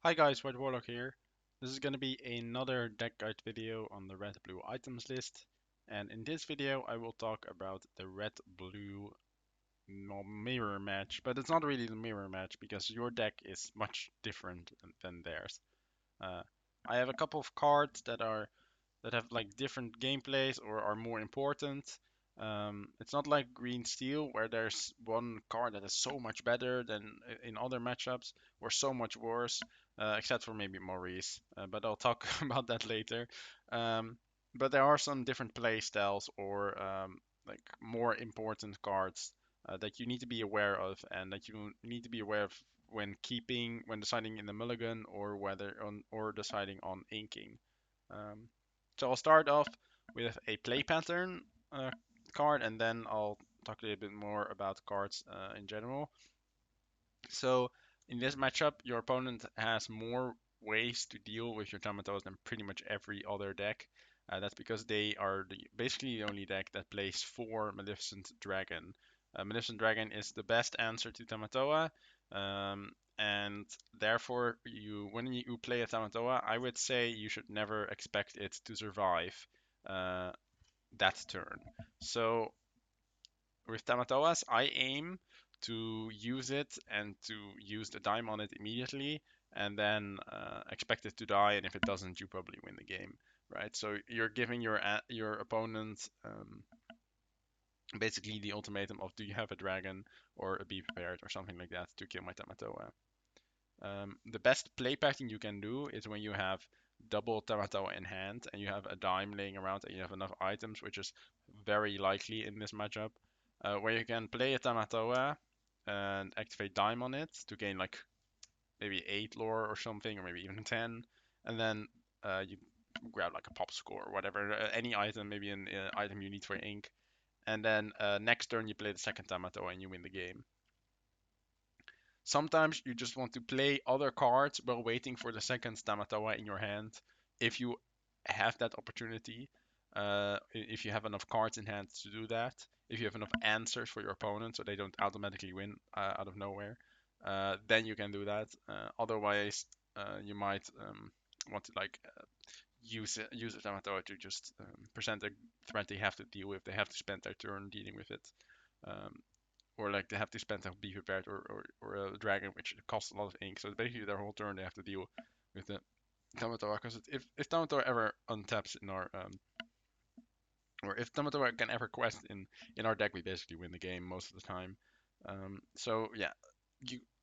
Hi guys, White Warlock here. This is going to be another deck guide video on the red blue items list. And in this video I will talk about the red blue mirror match, but it's not really the mirror match because your deck is much different than theirs. Uh, I have a couple of cards that have like different gameplays or are more important. It's not like Green Steel where there's one card that is so much better than in other matchups or so much worse, except for maybe Maurice. But I'll talk about that later. Um, but there are some different play styles or like more important cards that you need to be aware of and that you need to be aware of when deciding in the mulligan or whether on or deciding on inking. Um, so I'll start off with a play pattern card, and then I'll talk a little bit more about cards in general. So in this matchup, your opponent has more ways to deal with your Thaumaturgs than pretty much every other deck. That's because they are basically the only deck that plays 4 Maleficent Dragon. Maleficent Dragon is the best answer to Tamatoa, and therefore when you play a Tamatoa, I would say you should never expect it to survive uh, that turn. So with Tamatoas, I aim to use it and to use the dime on it immediately, and then expect it to die. And if it doesn't, you probably win the game, right? So you're giving your opponent basically the ultimatum of do you have a dragon or a be prepared or something like that to kill my Tamatoa. The best play pattern you can do is when you have double Tamatoa in hand and you have a dime laying around and you have enough items, which is very likely in this matchup, where you can play a Tamatoa and activate dime on it to gain like maybe 8 lore or something, or maybe even 10, and then you grab like a popsicle or whatever, any item, maybe an item you need for ink, and then next turn you play the second Tamatoa and you win the game. Sometimes you just want to play other cards while waiting for the second Stamatawa in your hand. If you have that opportunity, if you have enough cards in hand to do that, if you have enough answers for your opponent so they don't automatically win out of nowhere, then you can do that. Otherwise, you might want to like use a Tamatawa to just present a threat they have to deal with. They have to spend their turn dealing with it. Um, or like they have to spend to be prepared, or a dragon which costs a lot of ink. So basically their whole turn they have to deal with the Tamatoa. Because if Tamatoa ever untaps in our or if Tamatoa can ever quest in our deck, we basically win the game most of the time. So yeah,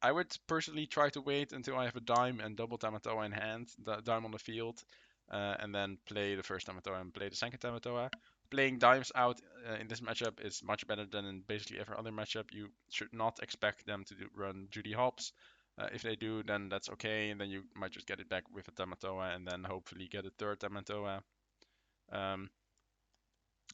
I would personally try to wait until I have a dime and double Tamatoa in hand, the dime on the field, and then play the first Tamatoa and play the second Tamatoa. Playing dimes out in this matchup is much better than in basically every other matchup. You should not expect them to run Judy Hops. If they do, then that's okay, and then you might just get it back with a Tamatoa, and then hopefully get a third Tamatoa. Um,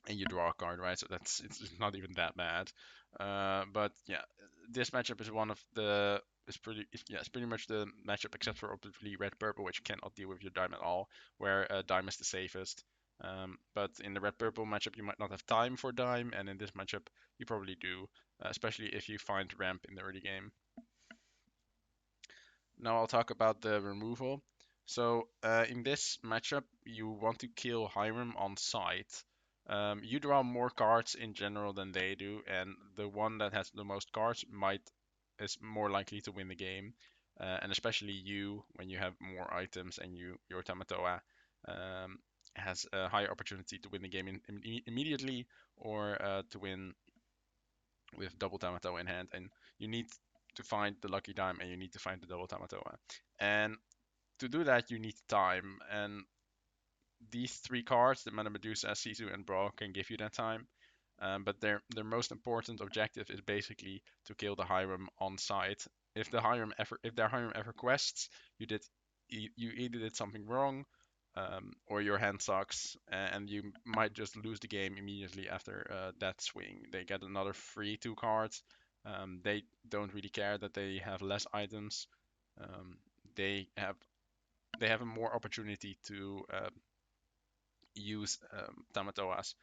and you draw a card, right? So it's not even that bad. But yeah, this matchup is one of the it's pretty much the matchup except for obviously red purple, which cannot deal with your dime at all, where dime is the safest. But in the red purple matchup, you might not have time for dime, and in this matchup, you probably do, especially if you find ramp in the early game. Now I'll talk about the removal. So in this matchup, you want to kill Hiram on sight. You draw more cards in general than they do, and the one that has the most cards is more likely to win the game. And especially you, when you have more items and your Tamatoa um, has a higher opportunity to win the game immediately or to win with double Tamatoa in hand, and you need to find the lucky dime and you need to find the double Tamatoa. And to do that, you need time, and these 3 cards, the Mana Medusa, Sisu, and Brawl, can give you that time. But their most important objective is basically to kill the Hiram on site. If their Hiram ever quests, you either did something wrong, or your hand sucks, and you might just lose the game immediately after that swing. They get another free 2 cards. They don't really care that they have less items. Um, they have they have a more opportunity to use Tamatoas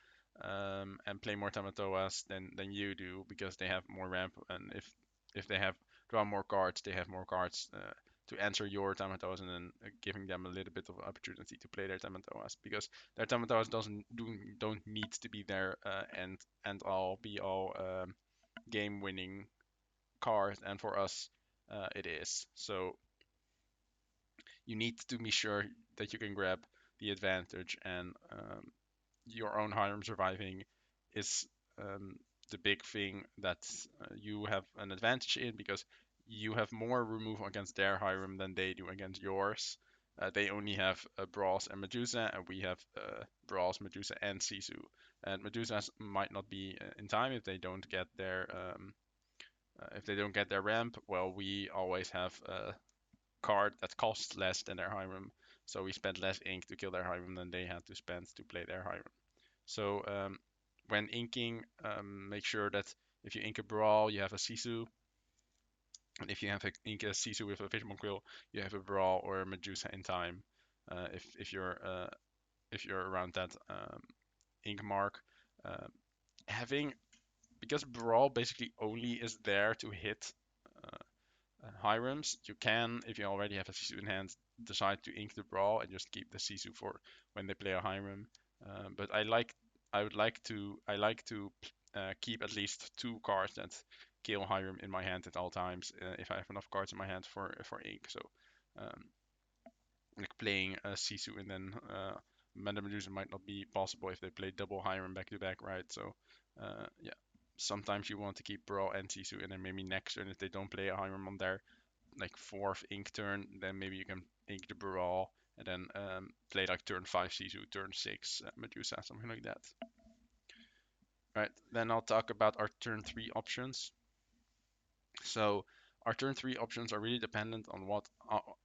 and play more Tamatoas than you do because they have more ramp, and if they have draw more cards, they have more cards to answer your Tamatoas and then giving them a little bit of opportunity to play their Tamatoas because their Tamatoas don't need to be there and all be all game winning card, and for us it is. So you need to be sure that you can grab the advantage, and your own harem surviving is the big thing that you have an advantage in because you have more removal against their harem than they do against yours. They only have Brawls and Medusa, and we have Brawls, Medusa, and Sisu. And Medusa might not be in time if they don't get their ramp. Well, we always have a card that costs less than their harem, so we spend less ink to kill their harem than they had to spend to play their harem. So when inking, make sure that if you ink a Brawl, you have a Sisu. And if you have ink a Sisu with a Fishbone Quill, you have a Brawl or a Medusa in time. If you're around that ink mark, uh, having because Brawl basically only is there to hit Hirems, you can, if you already have a Sisu in hand, decide to ink the Brawl and just keep the Sisu for when they play a Hirem. But I like to keep at least two cards that kill Hirem in my hand at all times if I have enough cards in my hand for ink. So um, like playing a Sisu and then Madame Medusa might not be possible if they play double Hiram back to back, right? So yeah, sometimes you want to keep Brawl and Sisu, and then maybe next turn if they don't play a Hiram on their like fourth ink turn, then maybe you can ink the Brawl and then play like turn 5 Sisu, turn 6 Medusa, something like that. Right, then I'll talk about our turn 3 options. So our turn 3 options are really dependent on what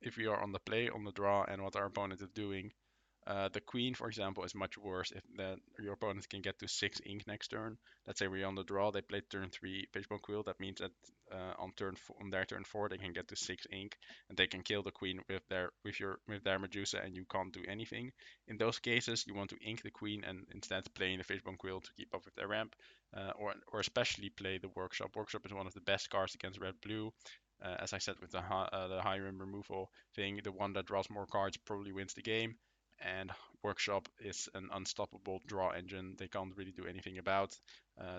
if we are on the play, on the draw, and what our opponent is doing. The queen, for example, is much worse if your opponent can get to 6 ink next turn. Let's say we're on the draw, they play turn 3 Fishbone Quill. That means that on their turn 4 they can get to 6 ink and they can kill the queen with their Medusa and you can't do anything. In those cases, you want to ink the queen and instead play the Fishbone Quill to keep up with their ramp, or especially play the Workshop. Workshop is one of the best cards against red blue. As I said with the high rim removal thing, the one that draws more cards probably wins the game, and Workshop is an unstoppable draw engine. They can't really do anything about.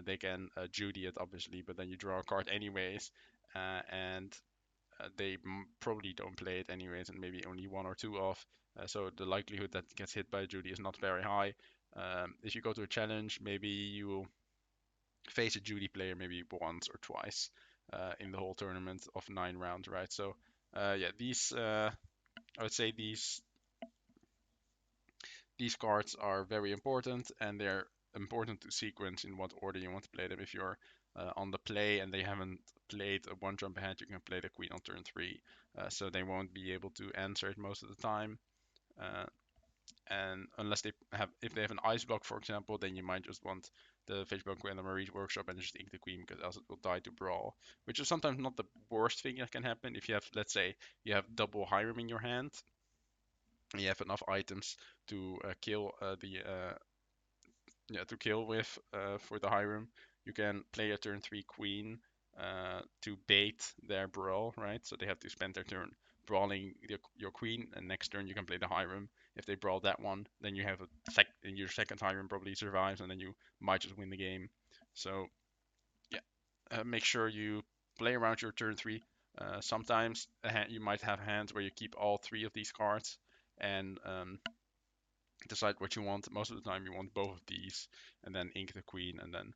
They can Judy it obviously, but then you draw a card anyways, and they probably don't play it anyways, and maybe only one or two off. So the likelihood that it gets hit by Judy is not very high. If you go to a challenge, maybe you will face a Judy player maybe once or twice in the whole tournament of 9 rounds, right? So yeah, I would say these cards are very important, and they're important to sequence in what order you want to play them. If you're on the play and they haven't played a one jump ahead, you can play the queen on turn 3, so they won't be able to answer it most of the time. Uh, and unless if they have an ice block, for example, then you might just want the Fishbone Queen and the Marie's Workshop and just ink the queen because else it will die to Brawl, which is sometimes not the worst thing that can happen. If you have, let's say, you have double Hiram in your hand, and you have enough items to kill to kill with for the Hiram. You can play a turn 3 queen to bait their brawl, right? So they have to spend their turn brawling your queen, and next turn you can play the Hiram. If they brawl that one, then you have your second Hiram probably survives, and then you might just win the game. So yeah, make sure you play around your turn 3. Sometimes you might have hands where you keep all 3 of these cards, and decide what you want. Most of the time, you want both of these, and then ink the queen, and then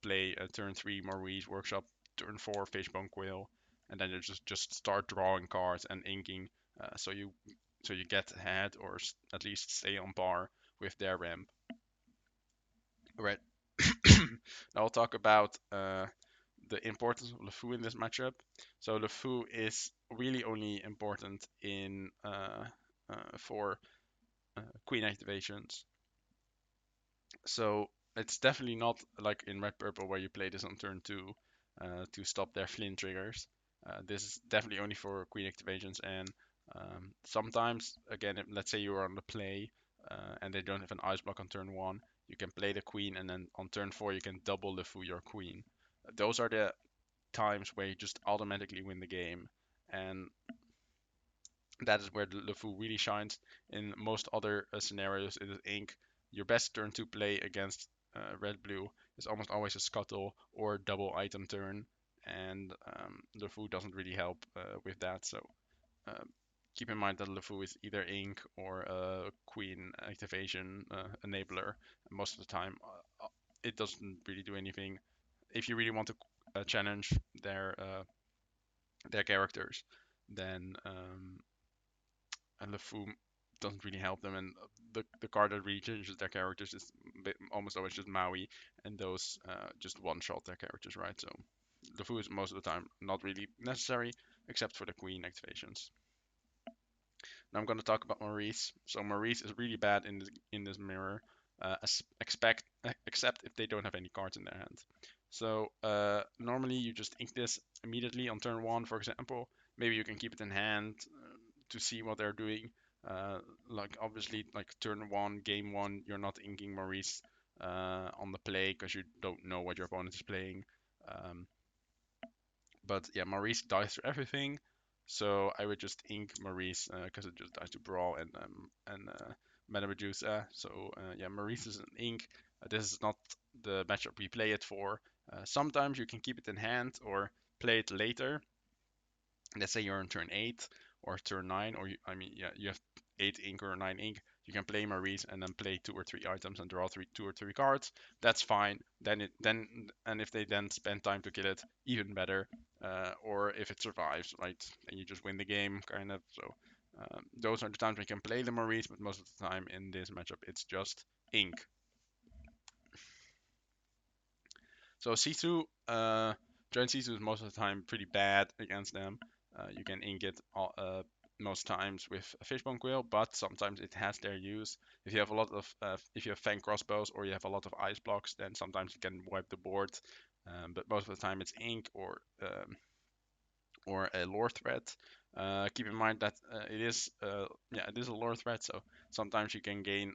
play a turn 3 Maurice Workshop, turn 4 Fishbone Quill, and then you just start drawing cards and inking, so you get ahead or at least stay on par with their ramp. Right. Now I'll talk about the importance of LeFou in this matchup. So LeFou is really only important in for queen activations. So it's definitely not like in red purple where you play this on turn 2 to stop their Flynn triggers. This is definitely only for queen activations, and sometimes again, let's say you're on the play and they don't have an ice block on turn 1, you can play the queen, and then on turn 4 you can double LeFou your queen. Those are the times where you just automatically win the game, and That is where the LeFou really shines. In most other scenarios, it is ink. Your best turn to play against red blue is almost always a scuttle or double item turn, and LeFou doesn't really help with that. So uh, keep in mind that LeFou is either ink or a queen activation enabler. Most of the time, it doesn't really do anything. If you really want to challenge their characters, then and LeFou doesn't really help them. And the card that really changes their characters is almost always just Maui, and those just one shot their characters, right? So LeFou is most of the time not really necessary, except for the Queen activations. Now I'm going to talk about Maurice. So Maurice is really bad in this mirror, except if they don't have any cards in their hand. So normally you just ink this immediately on turn one, for example. Maybe you can keep it in hand to see what they're doing. Like obviously, like turn one, game one, you're not inking Maurice on the play because you don't know what your opponent is playing. Um, but yeah, Maurice dies to everything, so I would just ink Maurice because it just dies to Brawl and Mana Medusa. So yeah, Maurice is an ink. This is not the matchup we play it for. Sometimes you can keep it in hand or play it later. Let's say you're on turn 8 or turn 9, or I mean, yeah, you have 8 ink or 9 ink. You can play Maurice and then play 2 or 3 items and draw 2 or 3 cards. That's fine. And if they then spend time to kill it, even better. Or if it survives, right, and you just win the game, kind of. So those are the times we can play the Maurice, but most of the time in this matchup, it's just ink. So Sisu, Giant Sisu is most of the time pretty bad against them. You can ink it most times with a fishbone quill, but sometimes it has their use. If you have a lot of, if you have fang crossbows or you have a lot of ice blocks, then sometimes you can wipe the board. But most of the time it's ink or a lore threat. Keep in mind that it is a lore threat, so sometimes you can gain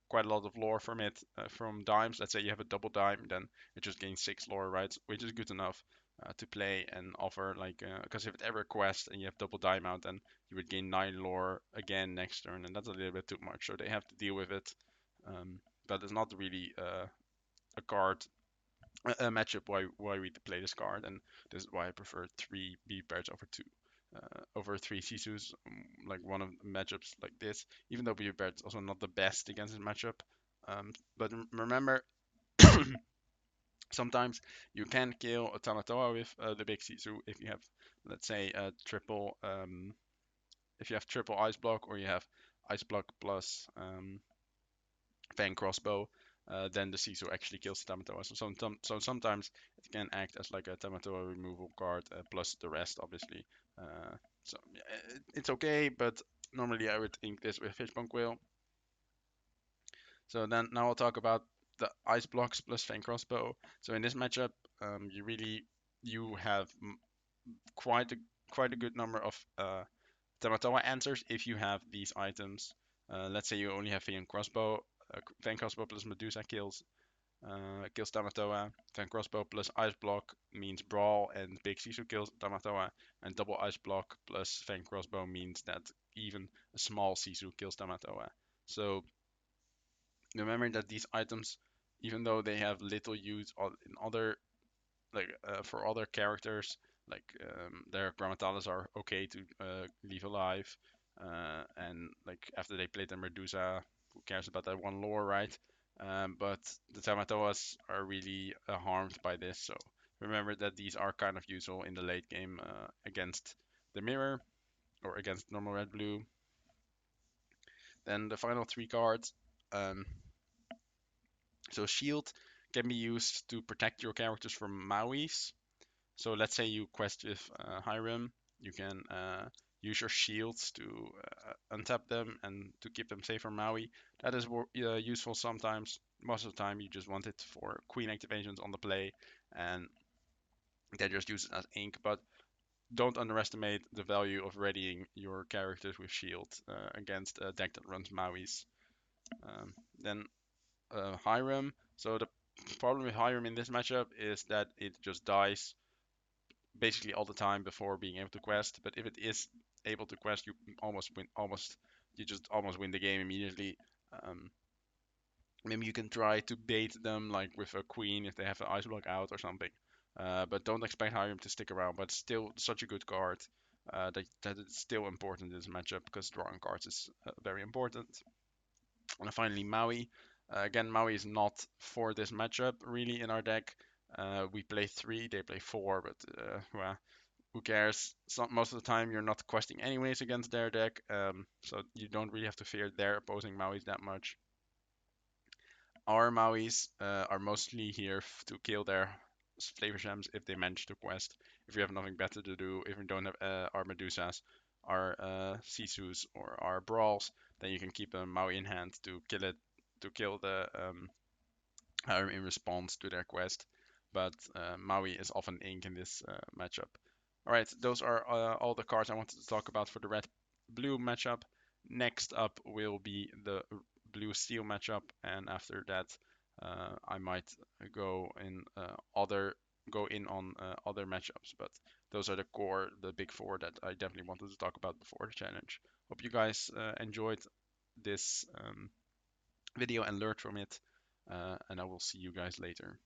quite a lot of lore from it from dimes. Let's say you have a double dime, then it just gains 6 lore, right? Which is good enough to play and offer like because if it ever quests and you have double dime out, then you would gain 9 lore again next turn, and that's a little bit too much. So they have to deal with it. But it's not really a card a matchup why we play this card, and this is why I prefer 3 B-Birds over 2. Over 3 Sisus, like one of the matchups like this, even though B-Bird's also not the best against this matchup. But remember, sometimes you can kill a Tamatoa with the big Sisu if you have, let's say, a triple, if you have triple Ice Block or you have Ice Block plus Fang Crossbow, then the Sisu actually kills the Tamatoa. So sometimes it can act as like a Tamatoa removal card plus the rest, obviously. So yeah, it's okay, but normally I would ink this with Fishbone Quill. So then now I'll talk about the Ice Blocks plus Fang Crossbow. So in this matchup, you have quite a quite a good number of Tamatoa answers if you have these items. Let's say you only have Fang Crossbow plus Medusa kills Tamatoa. Fang Crossbow plus Ice Block means Brawl and Big Sisu kills Tamatoa. And double Ice Block plus Fang Crossbow means that even a small Sisu kills Tamatoa. So remember that these items, even though they have little use in other for other characters, like their Grammatalis are okay to leave alive, and like after they play their Medusa, who cares about that one lore, right? But the Tamatoas are really harmed by this, so remember that these are kind of useful in the late game against the mirror or against normal red blue. Then the final 3 cards. Um, so shield can be used to protect your characters from Mauis. So let's say you quest with Hiram, you can use your shields to untap them and to keep them safe from Maui. That is useful sometimes. Most of the time, you just want it for queen activations on the play, and they just use it as ink. But don't underestimate the value of readying your characters with shield against a deck that runs Maui's. Then Hiram. So the problem with Hiram in this matchup is that it just dies basically all the time before being able to quest. But if it is able to quest, you almost win, almost you just almost win the game immediately. Um, Maybe you can try to bait them like with a queen if they have an ice block out or something. But don't expect Hiram to stick around. But still, such a good card that it's still important in this matchup because drawing cards is very important. And finally, Maui. Again, Maui is not for this matchup really in our deck. We play 3, they play 4, but well, who cares? Most of the time, you're not questing anyways against their deck, so you don't really have to fear their opposing Mauis that much. Our Mauis are mostly here to kill their flavor gems if they manage to quest. If you have nothing better to do, if you don't have our Medusas, our Sisus, or our Brawls, then you can keep a Maui in hand to kill it, to kill the in response to their quest. But Maui is often ink in this matchup. All right, those are all the cards I wanted to talk about for the red-blue matchup. Next up will be the blue-steel matchup, and after that, I might go in on other matchups. But those are the core, the big four that I definitely wanted to talk about before the challenge. Hope you guys enjoyed this video and learned from it, and I will see you guys later.